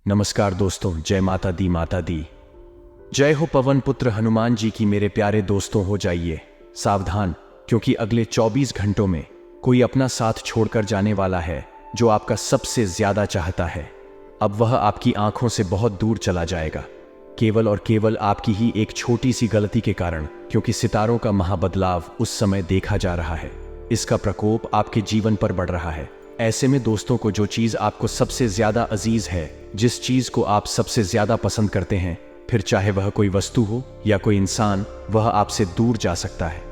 नमस्कार दोस्तों, जय माता दी माता दी। जय हो पवन पुत्र हनुमान जी की। मेरे प्यारे दोस्तों, हो जाइए सावधान, क्योंकि अगले 24 घंटों में कोई अपना साथ छोड़कर जाने वाला है जो आपका सबसे ज्यादा चाहता है। अब वह आपकी आंखों से बहुत दूर चला जाएगा, केवल और केवल आपकी ही एक छोटी सी गलती के कारण, क्योंकि सितारों का महाबदलाव उस समय देखा जा रहा है। इसका प्रकोप आपके जीवन पर बढ़ रहा है। ऐसे में दोस्तों को जो चीज़ आपको सबसे ज़्यादा अजीज है, जिस चीज़ को आप सबसे ज़्यादा पसंद करते हैं, फिर चाहे वह कोई वस्तु हो या कोई इंसान, वह आपसे दूर जा सकता है।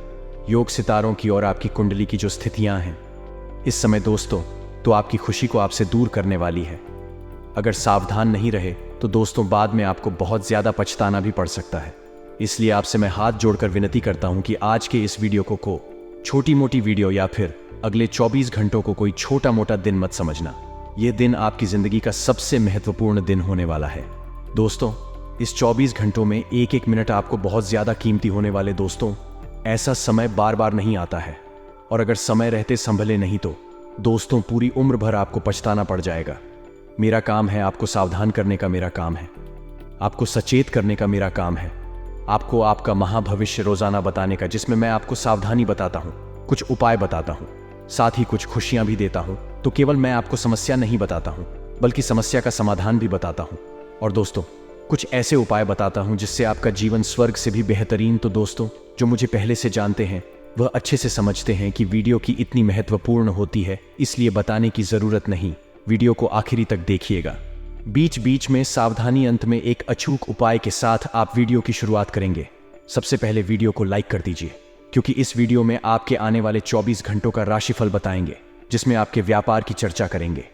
योग सितारों की और आपकी कुंडली की जो स्थितियां हैं इस समय दोस्तों, तो आपकी खुशी को आपसे दूर करने वाली है। अगर सावधान नहीं रहे तो दोस्तों बाद में आपको बहुत ज़्यादा पछताना भी पड़ सकता है। इसलिए आपसे मैं हाथ जोड़कर विनती करता हूं कि आज के इस वीडियो को छोटी मोटी वीडियो या फिर अगले 24 घंटों को कोई छोटा मोटा दिन मत समझना। यह दिन आपकी जिंदगी का सबसे महत्वपूर्ण दिन होने वाला है। दोस्तों, इस 24 घंटों में एक एक मिनट आपको बहुत ज्यादा कीमती होने वाले। दोस्तों, ऐसा समय बार बार नहीं आता है, और अगर समय रहते संभले नहीं तो दोस्तों पूरी उम्र भर आपको पछताना पड़ जाएगा। मेरा काम है आपको सावधान करने का, मेरा काम है आपको सचेत करने का, मेरा काम है आपको आपका महाभविष्य रोजाना बताने का, जिसमें मैं आपको सावधानी बताता हूं, कुछ उपाय बताता हूं, साथ ही कुछ खुशियां भी देता हूं। तो केवल मैं आपको समस्या नहीं बताता हूं, बल्कि समस्या का समाधान भी बताता हूं। और दोस्तों, कुछ ऐसे उपाय बताता हूं जिससे आपका जीवन स्वर्ग से भी बेहतरीन। तो दोस्तों, जो मुझे पहले से जानते हैं वह अच्छे से समझते हैं कि वीडियो की इतनी महत्वपूर्ण होती है, इसलिए बताने की जरूरत नहीं। वीडियो को आखिरी तक देखिएगा। बीच बीच में सावधानी, अंत में एक अचूक उपाय के साथ आप वीडियो की शुरुआत करेंगे। सबसे पहले वीडियो को लाइक कर दीजिए, क्योंकि इस वीडियो में आपके आने वाले 24 घंटों का राशिफल बताएंगे, जिसमें आपके व्यापार की चर्चा करेंगे,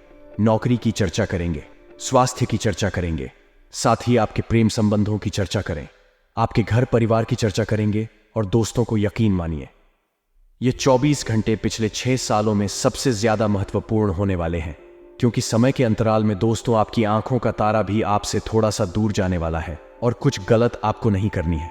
नौकरी की चर्चा करेंगे, स्वास्थ्य की चर्चा करेंगे, साथ ही आपके प्रेम संबंधों की चर्चा करें, आपके घर परिवार की चर्चा करेंगे। और दोस्तों को यकीन मानिए, ये 24 घंटे पिछले 6 सालों में सबसे ज्यादा महत्वपूर्ण होने वाले हैं, क्योंकि समय के अंतराल में दोस्तों आपकी आंखों का तारा भी आपसे थोड़ा सा दूर जाने वाला है, और कुछ गलत आपको नहीं करनी है।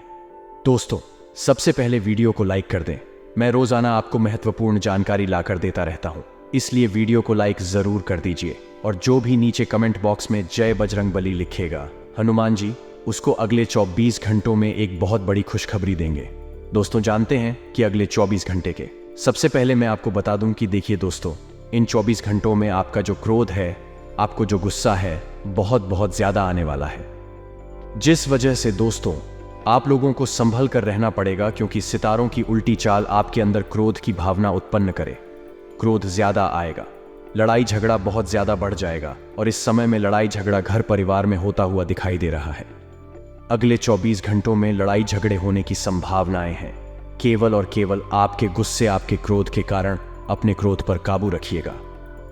दोस्तों, सबसे पहले वीडियो को लाइक कर दें। मैं रोजाना आपको महत्वपूर्ण जानकारी लाकर देता रहता हूं, इसलिए वीडियो को लाइक जरूर कर दीजिए। और जो भी नीचे कमेंट बॉक्स में जय बजरंगबली लिखेगा हनुमान जी, उसको अगले 24 घंटों में एक बहुत बड़ी खुशखबरी देंगे। दोस्तों, जानते हैं कि अगले 24 घंटे के सबसे पहले मैं आपको बता दूं कि देखिए दोस्तों, इन 24 घंटों में आपका जो क्रोध है, आपको जो गुस्सा है, बहुत ज्यादा आने वाला है, जिस वजह से दोस्तों आप लोगों को संभल कर रहना पड़ेगा, क्योंकि सितारों की उल्टी चाल आपके अंदर क्रोध की भावना उत्पन्न करे। क्रोध ज्यादा आएगा, लड़ाई झगड़ा बहुत ज्यादा बढ़ जाएगा, और इस समय में लड़ाई झगड़ा घर परिवार में होता हुआ दिखाई दे रहा है। अगले 24 घंटों में लड़ाई झगड़े होने की संभावनाएं हैं। केवल और केवल आपके गुस्से, आपके क्रोध के कारण अपने क्रोध पर काबू रखिएगा,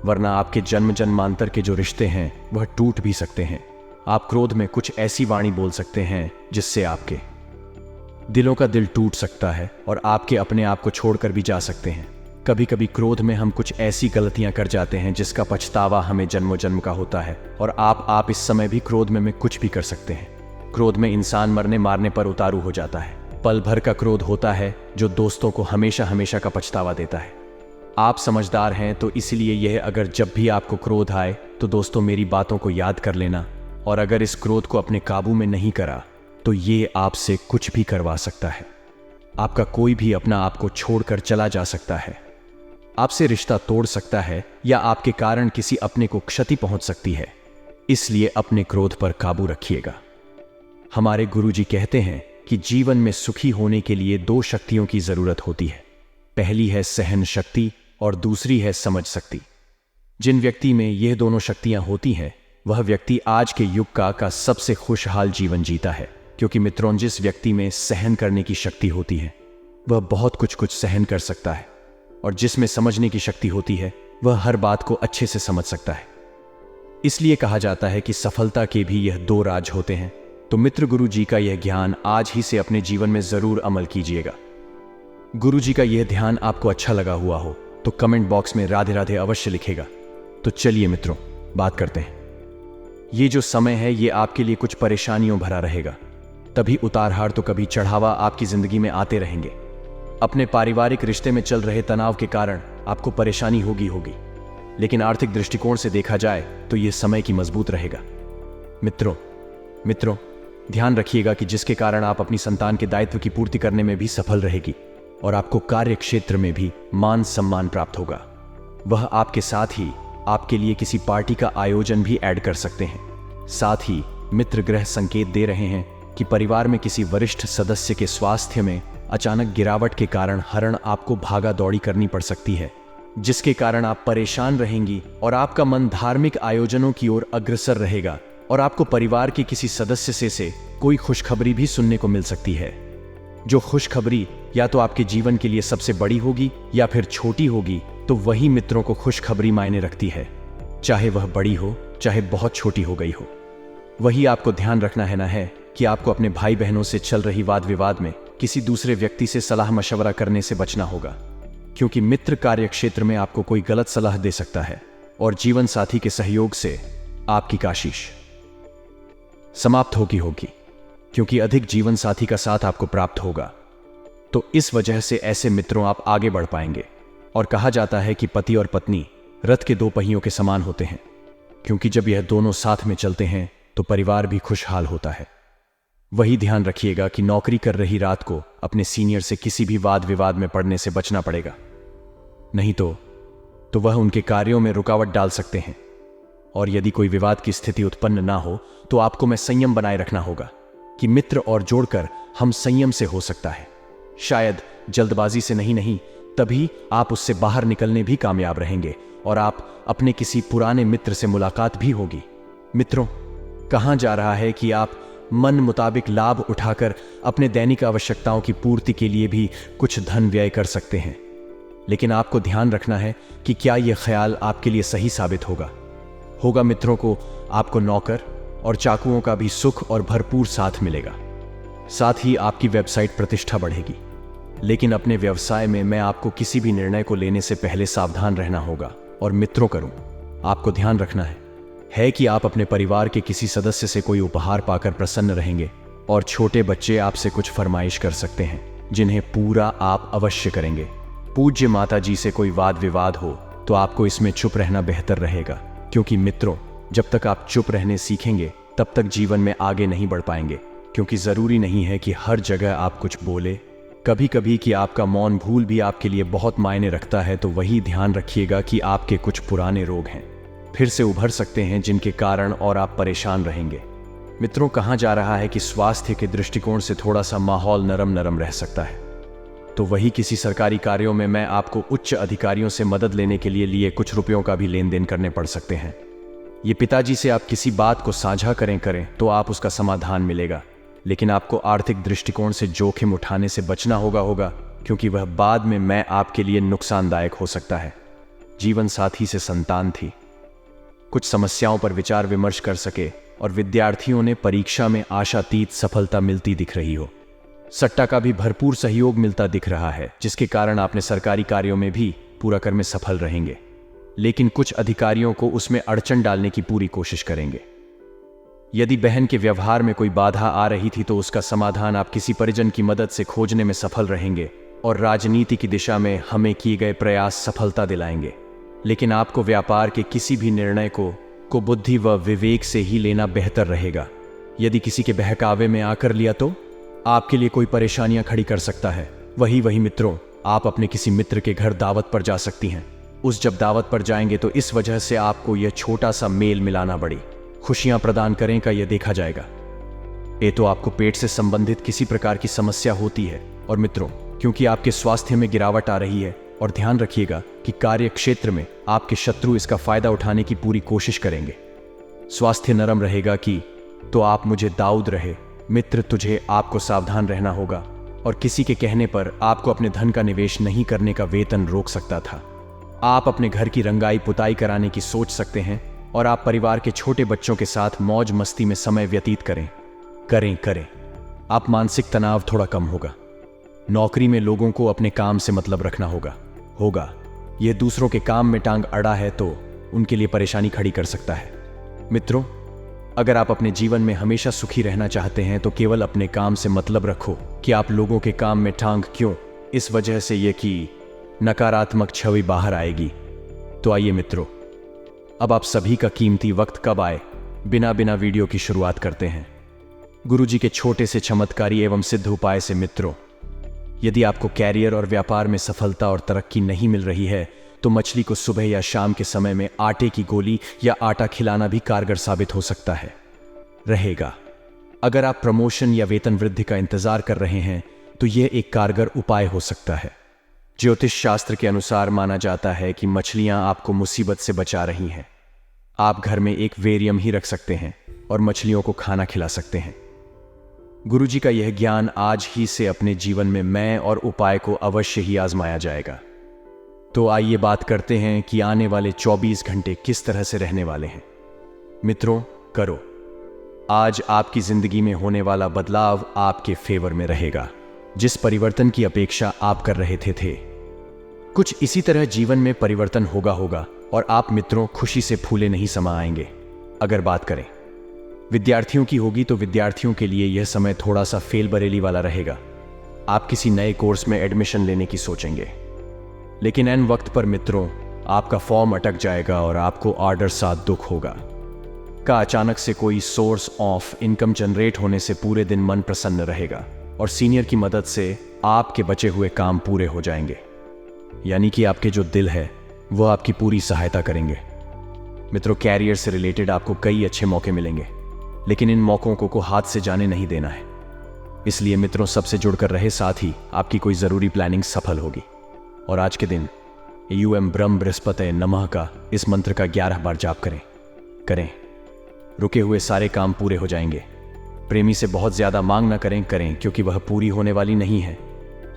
वरना आपके जन्म जन्मांतर के जो रिश्ते हैं वह टूट भी सकते हैं। आप क्रोध में कुछ ऐसी वाणी बोल सकते हैं जिससे आपके दिलों का दिल टूट सकता है, और आपके अपने आप को छोड़कर भी जा सकते हैं। कभी कभी क्रोध में हम कुछ ऐसी गलतियां कर जाते हैं जिसका पछतावा हमें जन्मों जन्म का होता है, और आप इस समय भी क्रोध में कुछ भी कर सकते हैं। क्रोध में इंसान मरने मारने पर उतारू हो जाता है। पल भर का क्रोध होता है जो दोस्तों को हमेशा हमेशा का पछतावा देता है। आप समझदार हैं, तो इसलिए यह अगर जब भी आपको क्रोध आए तो दोस्तों मेरी बातों को याद कर लेना, और अगर इस क्रोध को अपने काबू में नहीं करा तो ये आपसे कुछ भी करवा सकता है। आपका कोई भी अपना आपको छोड़कर चला जा सकता है, आपसे रिश्ता तोड़ सकता है, या आपके कारण किसी अपने को क्षति पहुंच सकती है। इसलिए अपने क्रोध पर काबू रखिएगा। हमारे गुरुजी कहते हैं कि जीवन में सुखी होने के लिए 2 शक्तियों की जरूरत होती है। पहली है सहन शक्ति और दूसरी है समझ शक्ति। जिन व्यक्ति में यह दोनों शक्तियां होती हैं, वह व्यक्ति आज के युग का सबसे खुशहाल जीवन जीता है। क्योंकि मित्रों, जिस व्यक्ति में सहन करने की शक्ति होती है वह बहुत कुछ सहन कर सकता है, और जिसमें समझने की शक्ति होती है वह हर बात को अच्छे से समझ सकता है। इसलिए कहा जाता है कि सफलता के भी यह 2 राज होते हैं। तो मित्र, गुरु जी का यह ज्ञान आज ही से अपने जीवन में जरूर अमल कीजिएगा। गुरु जी का यह ध्यान आपको अच्छा लगा हुआ हो तो कमेंट बॉक्स में राधे राधे अवश्य लिखेगा। तो चलिए मित्रों, बात करते हैं। ये जो समय है ये आपके लिए कुछ परेशानियों भरा रहेगा। तभी उतार हार तो कभी चढ़ावा आपकी जिंदगी में आते रहेंगे। अपने पारिवारिक रिश्ते में चल रहे तनाव के कारण आपको परेशानी होगी, लेकिन आर्थिक दृष्टिकोण से देखा जाए तो यह समय की मजबूत रहेगा। मित्रों, ध्यान रखिएगा कि जिसके कारण आप अपनी संतान के दायित्व की पूर्ति करने में भी सफल रहेगी और आपको कार्य क्षेत्र में भी मान सम्मान प्राप्त होगा। वह आपके साथ ही आपके लिए किसी पार्टी का आयोजन भी ऐड कर सकते हैं। साथ ही मित्र ग्रह संकेत दे रहे हैं कि परिवार में किसी वरिष्ठ सदस्य के स्वास्थ्य में अचानक गिरावट के कारण आपको भागा दौड़ी करनी पड़ सकती है, जिसके कारण आप परेशान रहेंगी और आपका मन धार्मिक आयोजनों की ओर अग्रसर रहेगा और आपको परिवार के किसी सदस्य से कोई खुशखबरी भी सुनने को मिल सकती है। जो खुशखबरी या तो आपके जीवन के लिए सबसे बड़ी होगी या फिर छोटी होगी, तो वही मित्रों को खुशखबरी मायने रखती है, चाहे वह बड़ी हो चाहे बहुत छोटी हो गई हो। वही आपको ध्यान रखना है कि आपको अपने भाई बहनों से चल रही वाद विवाद में किसी दूसरे व्यक्ति से सलाह मशवरा करने से बचना होगा, क्योंकि मित्र कार्य क्षेत्र में आपको कोई गलत सलाह दे सकता है और जीवन साथी के सहयोग से आपकी काशिश समाप्त होगी, क्योंकि अधिक जीवन साथी का साथ आपको प्राप्त होगा। तो इस वजह से ऐसे मित्रों आप आगे बढ़ पाएंगे। और कहा जाता है कि पति और पत्नी रथ के दो पहियों के समान होते हैं, क्योंकि जब यह दोनों साथ में चलते हैं तो परिवार भी खुशहाल होता है। वही ध्यान रखिएगा कि नौकरी कर रही रात को अपने सीनियर से किसी भी वाद विवाद में पड़ने से बचना पड़ेगा, नहीं तो वह उनके कार्यों में रुकावट डाल सकते हैं। और यदि कोई विवाद की स्थिति उत्पन्न ना हो तो आपको में संयम बनाए रखना होगा कि मित्र और जोड़कर हम संयम से हो सकता है। शायद जल्दबाजी से नहीं, तभी आप उससे बाहर निकलने भी कामयाब रहेंगे और आप अपने किसी पुराने मित्र से मुलाकात भी होगी। मित्रों, कहा जा रहा है कि आप मन मुताबिक लाभ उठाकर अपने दैनिक आवश्यकताओं की पूर्ति के लिए भी कुछ धन व्यय कर सकते हैं, लेकिन आपको ध्यान रखना है कि क्या यह ख्याल आपके लिए सही साबित होगा। मित्रों को आपको नौकर और चाकुओं का भी सुख और भरपूर साथ मिलेगा। साथ ही आपकी वेबसाइट प्रतिष्ठा बढ़ेगी। लेकिन अपने व्यवसाय में मैं आपको किसी भी निर्णय को लेने से पहले सावधान रहना होगा। और मित्रों, आपको ध्यान रखना है कि आप अपने परिवार के किसी सदस्य से कोई उपहार पाकर प्रसन्न रहेंगे और छोटे बच्चे आपसे कुछ फरमाइश कर सकते हैं, जिन्हें पूरा आप अवश्य करेंगे। पूज्य माता जी से कोई वाद विवाद हो तो आपको इसमें चुप रहना बेहतर रहेगा, क्योंकि मित्रों, जब तक आप चुप रहने सीखेंगे तब तक जीवन में आगे नहीं बढ़ पाएंगे। क्योंकि जरूरी नहीं है कि हर जगह आप कुछ बोले, कभी कभी कि आपका मौन भूल भी आपके लिए बहुत मायने रखता है। तो वही ध्यान रखिएगा कि आपके कुछ पुराने रोग हैं, फिर से उभर सकते हैं, जिनके कारण और आप परेशान रहेंगे। मित्रों, कहा जा रहा है कि स्वास्थ्य के दृष्टिकोण से थोड़ा सा माहौल नरम रह सकता है। तो वही किसी सरकारी कार्यों में मैं आपको उच्च अधिकारियों से मदद लेने के लिए कुछ रुपयों का भी लेन देन करने पड़ सकते हैं। ये पिताजी से आप किसी बात को साझा करें तो आप उसका समाधान मिलेगा, लेकिन आपको आर्थिक दृष्टिकोण से जोखिम उठाने से बचना होगा, क्योंकि वह बाद में मैं आपके लिए नुकसानदायक हो सकता है। जीवन साथी से संतान थी, कुछ समस्याओं पर विचार विमर्श कर सके और विद्यार्थियों ने परीक्षा में आशातीत सफलता मिलती दिख रही हो। सट्टा का भी भरपूर सहयोग मिलता दिख रहा है, जिसके कारण आपने सरकारी कार्यों में भी पूरा कर में सफल रहेंगे। लेकिन कुछ अधिकारियों को उसमें अड़चन डालने की पूरी कोशिश करेंगे। यदि बहन के व्यवहार में कोई बाधा आ रही थी तो उसका समाधान आप किसी परिजन की मदद से खोजने में सफल रहेंगे और राजनीति की दिशा में हमें किए गए प्रयास सफलता दिलाएंगे। लेकिन आपको व्यापार के किसी भी निर्णय को बुद्धि व विवेक से ही लेना बेहतर रहेगा। यदि किसी के बहकावे में आकर लिया तो आपके लिए कोई परेशानियां खड़ी कर सकता है। वही मित्रों, आप अपने किसी मित्र के घर दावत पर जा सकती हैं। जब दावत पर जाएंगे तो इस वजह से आपको यह छोटा सा मेल मिलाना बड़ी खुशियां प्रदान करें का यह देखा जाएगा। ये तो आपको पेट से संबंधित किसी प्रकार की समस्या होती है। और मित्रों, क्योंकि आपके स्वास्थ्य में गिरावट आ रही है, और ध्यान रखिएगा कि कार्य क्षेत्र में आपके शत्रु इसका फायदा उठाने की पूरी कोशिश करेंगे। स्वास्थ्य नरम रहेगा कि तो आप मुझे दाऊद रहे मित्र, तुझे आपको सावधान रहना होगा और किसी के कहने पर आपको अपने धन का निवेश नहीं करने का वेतन रोक सकता था। आप अपने घर की रंगाई पुताई कराने की सोच सकते हैं और आप परिवार के छोटे बच्चों के साथ मौज मस्ती में समय व्यतीत करें। आप मानसिक तनाव थोड़ा कम होगा। नौकरी में लोगों को अपने काम से मतलब रखना होगा। यह दूसरों के काम में टांग अड़ा है तो उनके लिए परेशानी खड़ी कर सकता है। मित्रों, अगर आप अपने जीवन में हमेशा सुखी रहना चाहते हैं तो केवल अपने काम से मतलब रखो कि आप लोगों के काम में टांग क्यों, इस वजह से यह कि नकारात्मक छवि बाहर आएगी। तो आइए मित्रों, अब आप सभी का कीमती वक्त कब आए बिना बिना वीडियो की शुरुआत करते हैं गुरुजी के छोटे से चमत्कारी एवं सिद्ध उपाय से। मित्रों, यदि आपको कैरियर और व्यापार में सफलता और तरक्की नहीं मिल रही है तो मछली को सुबह या शाम के समय में आटे की गोली या आटा खिलाना भी कारगर साबित हो सकता है रहेगा। अगर आप प्रमोशन या वेतन वृद्धि का इंतजार कर रहे हैं तो यह एक कारगर उपाय हो सकता है। ज्योतिष शास्त्र के अनुसार माना जाता है कि मछलियां आपको मुसीबत से बचा रही हैं। आप घर में एक वेरियम ही रख सकते हैं और मछलियों को खाना खिला सकते हैं। गुरुजी का यह ज्ञान आज ही से अपने जीवन में मैं और उपाय को अवश्य ही आजमाया जाएगा। तो आइए बात करते हैं कि आने वाले 24 घंटे किस तरह से रहने वाले हैं। मित्रों, करो, आज आपकी जिंदगी में होने वाला बदलाव आपके फेवर में रहेगा। जिस परिवर्तन की अपेक्षा आप कर रहे थे कुछ इसी तरह जीवन में परिवर्तन होगा और आप मित्रों खुशी से फूले नहीं समा आएंगे। अगर बात करें विद्यार्थियों की होगी तो विद्यार्थियों के लिए यह समय थोड़ा सा फेल बरेली वाला रहेगा। आप किसी नए कोर्स में एडमिशन लेने की सोचेंगे, लेकिन एन वक्त पर मित्रों आपका फॉर्म अटक जाएगा और आपको ऑर्डर साथ दुख होगा का अचानक से कोई सोर्स ऑफ इनकम जनरेट होने से पूरे दिन मन प्रसन्न रहेगा और सीनियर की मदद से आपके बचे हुए काम पूरे हो जाएंगे। यानी कि आपके जो दिल है वो आपकी पूरी सहायता करेंगे। मित्रों, कैरियर से रिलेटेड आपको कई अच्छे मौके मिलेंगे, लेकिन इन मौकों को हाथ से जाने नहीं देना है। इसलिए मित्रों, सबसे जुड़कर रहे, साथ ही आपकी कोई जरूरी प्लानिंग सफल होगी। और आज के दिन यूएम ब्रह्म बृहस्पति नमः का इस मंत्र का 11 बार जाप करें। रुके हुए सारे काम पूरे हो जाएंगे। प्रेमी से बहुत ज्यादा मांग ना करें, क्योंकि वह पूरी होने वाली नहीं है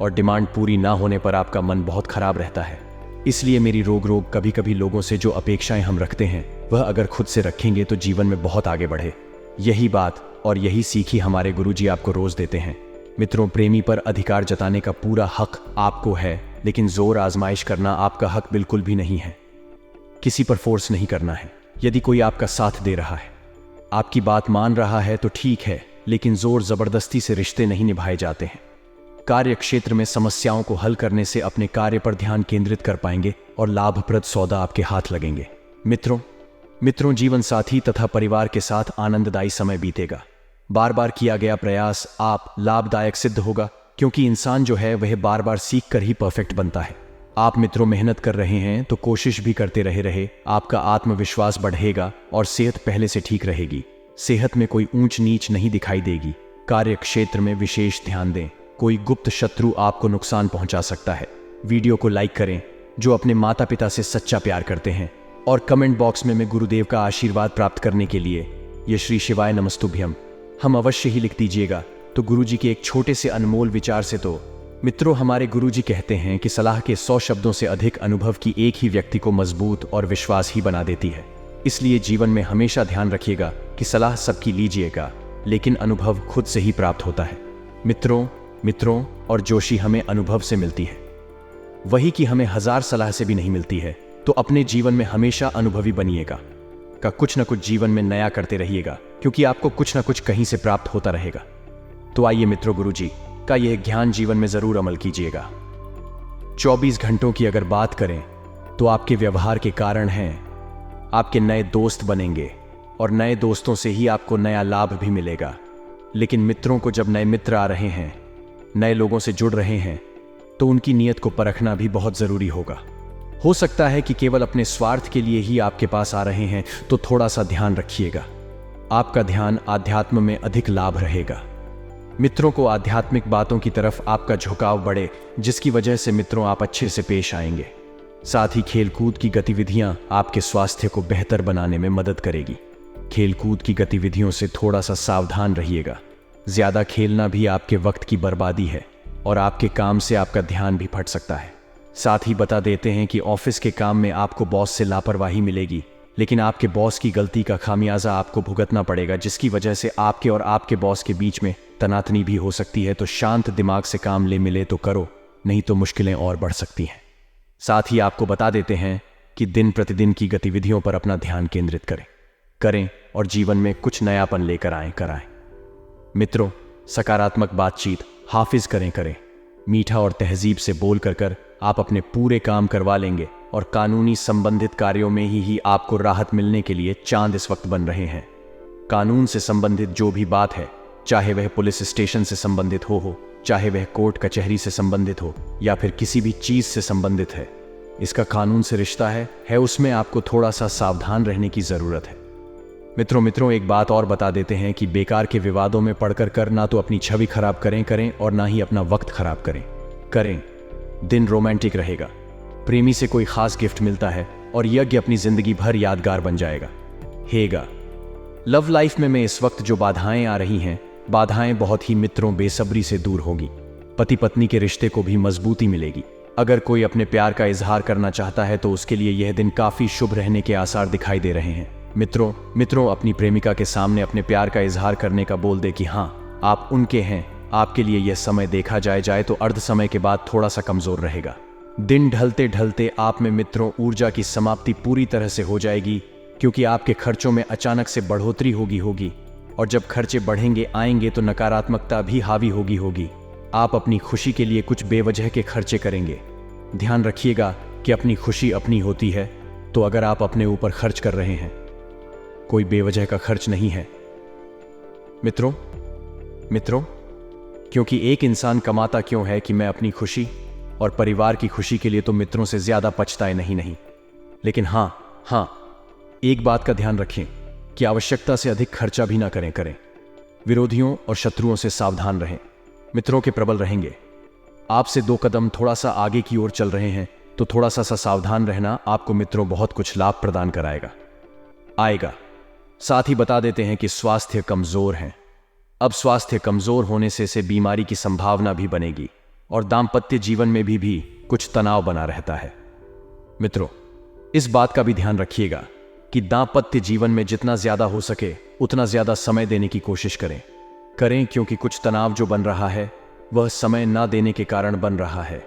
और डिमांड पूरी ना होने पर आपका मन बहुत खराब रहता है। इसलिए मेरी रोग कभी कभी लोगों से जो अपेक्षाएं हम रखते हैं वह अगर खुद से रखेंगे तो जीवन में बहुत आगे बढ़े। यही बात और यही सीखी हमारे गुरुजी आपको रोज देते हैं। मित्रों, प्रेमी पर अधिकार जताने का पूरा हक आपको है, लेकिन जोर आजमाइश करना आपका हक बिल्कुल भी नहीं है। किसी पर फोर्स नहीं करना है। यदि कोई आपका साथ दे रहा है, आपकी बात मान रहा है तो ठीक है, लेकिन जोर जबरदस्ती से रिश्ते नहीं निभाए जाते हैं। कार्य क्षेत्र में समस्याओं को हल करने से अपने कार्य पर ध्यान केंद्रित कर पाएंगे और लाभप्रद सौदा आपके हाथ लगेंगे। मित्रों, जीवन साथी तथा परिवार के साथ आनंददायी समय बीतेगा। बार बार किया गया प्रयास आप लाभदायक सिद्ध होगा, क्योंकि इंसान जो है वह बार बार सीख कर ही परफेक्ट बनता है। आप मित्रों मेहनत कर रहे हैं तो कोशिश भी करते रहे, आपका आत्मविश्वास बढ़ेगा और सेहत पहले से ठीक रहेगी। सेहत में कोई ऊंच नीच नहीं दिखाई देगी। कार्य क्षेत्र में विशेष ध्यान दें। कोई गुप्त शत्रु आपको नुकसान पहुंचा सकता है। वीडियो को लाइक करें जो अपने माता पिता से सच्चा प्यार करते हैं, और कमेंट बॉक्स में मैं गुरुदेव का आशीर्वाद प्राप्त करने के लिए ये श्री शिवाय नमस्तुभ्यम हम अवश्य ही लिख दीजिएगा। तो गुरुजी के एक छोटे से अनमोल विचार से तो मित्रों, हमारे गुरुजी कहते हैं कि सलाह के 100 शब्दों से अधिक अनुभव की एक ही व्यक्ति को मजबूत और विश्वास ही बना देती है। इसलिए जीवन में हमेशा ध्यान रखिएगा कि सलाह सबकी लीजिएगा, लेकिन अनुभव खुद से ही प्राप्त होता है। मित्रों और जोशी हमें अनुभव से मिलती है, वही कि हमें 1000 सलाह से भी नहीं मिलती है। तो अपने जीवन में हमेशा अनुभवी बनिएगा का कुछ न कुछ जीवन में नया करते रहिएगा, क्योंकि आपको कुछ न कुछ कहीं से प्राप्त होता रहेगा। तो आइए मित्रों, गुरुजी का यह ज्ञान जीवन में जरूर अमल कीजिएगा। 24 घंटों की अगर बात करें तो आपके व्यवहार के कारण हैं आपके नए दोस्त बनेंगे, और नए दोस्तों से ही आपको नया लाभ भी मिलेगा। लेकिन मित्रों को जब नए मित्र आ रहे हैं, नए लोगों से जुड़ रहे हैं, तो उनकी नीयत को परखना भी बहुत जरूरी होगा। हो सकता है कि केवल अपने स्वार्थ के लिए ही आपके पास आ रहे हैं, तो थोड़ा सा ध्यान रखिएगा। आपका ध्यान आध्यात्म में अधिक लाभ रहेगा। मित्रों को आध्यात्मिक बातों की तरफ आपका झुकाव बढ़े, जिसकी वजह से मित्रों आप अच्छे से पेश आएंगे। साथ ही खेलकूद की गतिविधियां आपके स्वास्थ्य को बेहतर बनाने में मदद करेगी। खेलकूद की गतिविधियों से थोड़ा सा सावधान रहिएगा। ज्यादा खेलना भी आपके वक्त की बर्बादी है और आपके काम से आपका ध्यान भी फट सकता है। साथ ही बता देते हैं कि ऑफिस के काम में आपको बॉस से लापरवाही मिलेगी, लेकिन आपके बॉस की गलती का खामियाजा आपको भुगतना पड़ेगा, जिसकी वजह से आपके और आपके बॉस के बीच में तनातनी भी हो सकती है। तो शांत दिमाग से काम ले मिले तो करो, नहीं तो मुश्किलें और बढ़ सकती हैं। साथ ही आपको बता देते हैं कि दिन प्रतिदिन की गतिविधियों पर अपना ध्यान केंद्रित करें और जीवन में कुछ नयापन लेकर कराएं। मित्रों, सकारात्मक बातचीत हाफिज करें। मीठा और तहजीब से बोल कर आप अपने पूरे काम करवा लेंगे, और कानूनी संबंधित कार्यों में ही आपको राहत मिलने के लिए चांद इस वक्त बन रहे हैं। कानून से संबंधित जो भी बात है, चाहे वह पुलिस स्टेशन से संबंधित हो, चाहे वह कोर्ट कचहरी से संबंधित हो या फिर किसी भी चीज से संबंधित है, इसका कानून से रिश्ता है उसमें आपको थोड़ा सा सावधान रहने की जरूरत है। मित्रों एक बात और बता देते हैं कि बेकार के विवादों में पड़कर कर ना तो अपनी छवि खराब करें और ना ही अपना वक्त खराब करें। दिन रोमांटिक रहेगा, प्रेमी से कोई खास गिफ्ट मिलता है और यज्ञ अपनी जिंदगी भर यादगार बन जाएगा। लव लाइफ में इस वक्त जो बाधाएं आ रही हैं, बाधाएं बहुत ही मित्रों बेसब्री से दूर होगी। पति पत्नी के रिश्ते को भी मजबूती मिलेगी। अगर कोई अपने प्यार का इजहार करना चाहता है तो उसके लिए यह दिन काफी शुभ रहने के आसार दिखाई दे रहे हैं। मित्रों अपनी प्रेमिका के सामने अपने प्यार का इजहार करने का बोल दे कि हाँ आप उनके हैं। आपके लिए यह समय देखा जाए तो अर्ध समय के बाद थोड़ा सा कमजोर रहेगा। दिन ढलते ढलते आप में मित्रों ऊर्जा की समाप्ति पूरी तरह से हो जाएगी, क्योंकि आपके खर्चों में अचानक से बढ़ोतरी होगी और जब खर्चे बढ़ेंगे आएंगे तो नकारात्मकता भी हावी होगी। आप अपनी खुशी के लिए कुछ बेवजह के खर्चे करेंगे। ध्यान रखिएगा कि अपनी खुशी अपनी होती है, तो अगर आप अपने ऊपर खर्च कर रहे हैं, कोई बेवजह का खर्च नहीं है। मित्रों क्योंकि एक इंसान कमाता क्यों है कि मैं अपनी खुशी और परिवार की खुशी के लिए तो मित्रों से ज्यादा पछताए नहीं। लेकिन हाँ एक बात का ध्यान रखें कि आवश्यकता से अधिक खर्चा भी ना करें। विरोधियों और शत्रुओं से सावधान रहें। मित्रों के प्रबल रहेंगे। आपसे 2 कदम थोड़ा सा आगे की ओर चल रहे हैं तो थोड़ा सा सावधान रहना आपको मित्रों बहुत कुछ लाभ प्रदान आएगा। साथ ही बता देते हैं कि स्वास्थ्य कमजोर है। अब स्वास्थ्य कमजोर होने से बीमारी की संभावना भी बनेगी और दाम्पत्य जीवन में भी कुछ तनाव बना रहता है। मित्रों इस बात का भी ध्यान रखिएगा कि दाम्पत्य जीवन में जितना ज्यादा हो सके उतना ज्यादा समय देने की कोशिश करें, क्योंकि कुछ तनाव जो बन रहा है वह समय ना देने के कारण बन रहा है।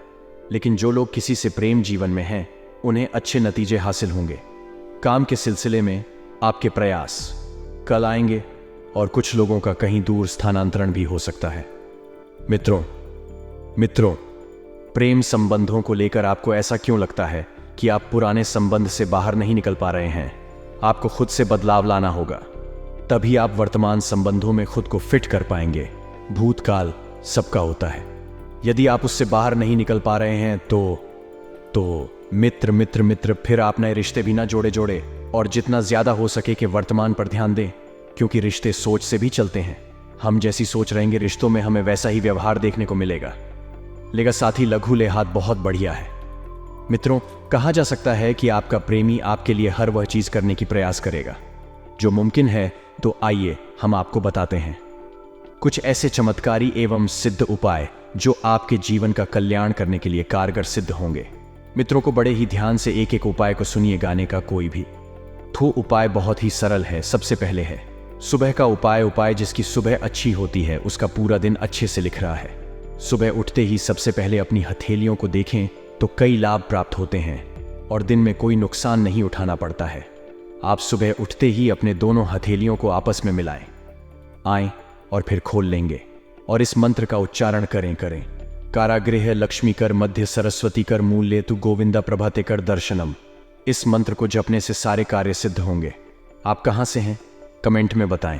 लेकिन जो लोग किसी से प्रेम जीवन में हैं उन्हें अच्छे नतीजे हासिल होंगे। काम के सिलसिले में आपके प्रयास कल आएंगे और कुछ लोगों का कहीं दूर स्थानांतरण भी हो सकता है। मित्रों प्रेम संबंधों को लेकर आपको ऐसा क्यों लगता है कि आप पुराने संबंध से बाहर नहीं निकल पा रहे हैं? आपको खुद से बदलाव लाना होगा, तभी आप वर्तमान संबंधों में खुद को फिट कर पाएंगे। भूतकाल सबका होता है, यदि आप उससे बाहर नहीं निकल पा रहे हैं तो मित्र फिर आप नए रिश्ते भी ना जोड़े और जितना ज्यादा हो सके कि वर्तमान पर ध्यान दें, क्योंकि रिश्ते सोच से भी चलते हैं। हम जैसी सोच रहेंगे रिश्तों में हमें वैसा ही व्यवहार देखने को मिलेगा। साथ ही लघु लिहाज बहुत बढ़िया है। मित्रों कहा जा सकता है कि आपका प्रेमी आपके लिए हर वह चीज करने की प्रयास करेगा जो मुमकिन है। तो आइए हम आपको बताते हैं कुछ ऐसे चमत्कारी एवं सिद्ध उपाय जो आपके जीवन का कल्याण करने के लिए कारगर सिद्ध होंगे। मित्रों को बड़े ही ध्यान से एक उपाय को सुनिए। गाने का कोई भी उपाय बहुत ही सरल है। सबसे पहले है सुबह का उपाय जिसकी सुबह अच्छी होती है उसका पूरा दिन अच्छे से लिख रहा है। सुबह उठते ही सबसे पहले अपनी हथेलियों को देखें तो कई लाभ प्राप्त होते हैं और दिन में कोई नुकसान नहीं उठाना पड़ता है। आप सुबह उठते ही अपने दोनों हथेलियों को आपस में मिलाएं, आएं और फिर खोल लेंगे और इस मंत्र का उच्चारण करें। कारागृह लक्ष्मी कर मध्य सरस्वती कर मूल्य तु गोविंदा प्रभाते कर दर्शनम। इस मंत्र को जपने से सारे कार्य सिद्ध होंगे। आप कहां से हैं कमेंट में बताएं।